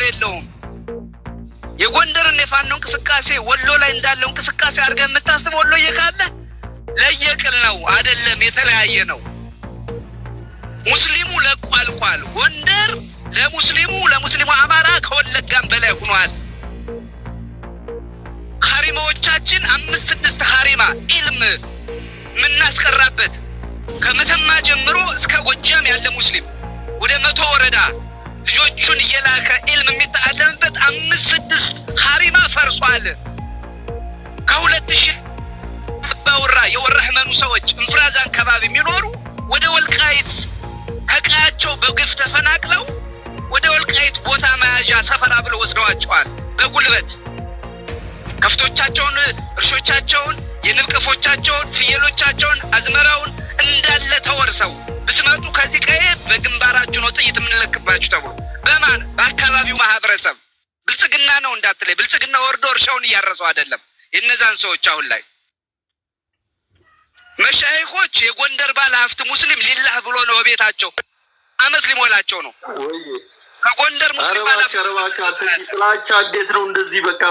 የለውም። የጎንደርን የፋኖ እንቅስቃሴ ወሎ ላይ እንዳለው እንቅስቃሴ አድርገህ የምታስብ ወሎዬ ካለ ለየቅል ነው አይደለም፣ የተለያየ ነው። ሙስሊሙ ለቋልቋል። ጎንደር ለሙስሊሙ አማራ ከወለጋም በላይ ሆኗል። ሐሪማዎቻችን 5-6 ሐሪማ ኢልም ምናስቀራበት ከመተማ ጀምሮ እስከ ጎጃም ያለ ሙስሊም ወደ 100 ወረዳ ልጆቹን እየላከ ኢልም የሚተዓለምበት 5-6 ሐሪማ ፈርሷል። ከ2000 ባውራ የወረህመኑ ሰዎች እንፍራዝ አካባቢ የሚኖሩ ወደ ወልቃይት ከቀያቸው በግፍ ተፈናቅለው ወደ ወልቃይት ቦታ መያዣ ሰፈራ ብለው ወስደዋቸዋል። በጉልበት ከፍቶቻቸውን፣ እርሾቻቸውን፣ የንብቀፎቻቸውን፣ ፍየሎቻቸውን፣ አዝመራውን እንዳለ ተወርሰው ብትመጡ ከዚህ ቀዬ በግንባራችሁ ነው ጥይት የምንለክባችሁ ተብሎ በማን በአካባቢው ማህበረሰብ ብልጽግና ነው እንዳትለይ። ብልጽግና ወርዶ እርሻውን እያረሰው አይደለም። የነዛን ሰዎች አሁን ላይ መሻይኾች የጎንደር ባለ ሀብት ሙስሊም ሊላህ ብሎ ነው በቤታቸው አመት ሊሞላቸው ነው። ከጎንደር ሙስሊም ባለ ሀብት ጥላቻ እንዴት ነው እንደዚህ በቃ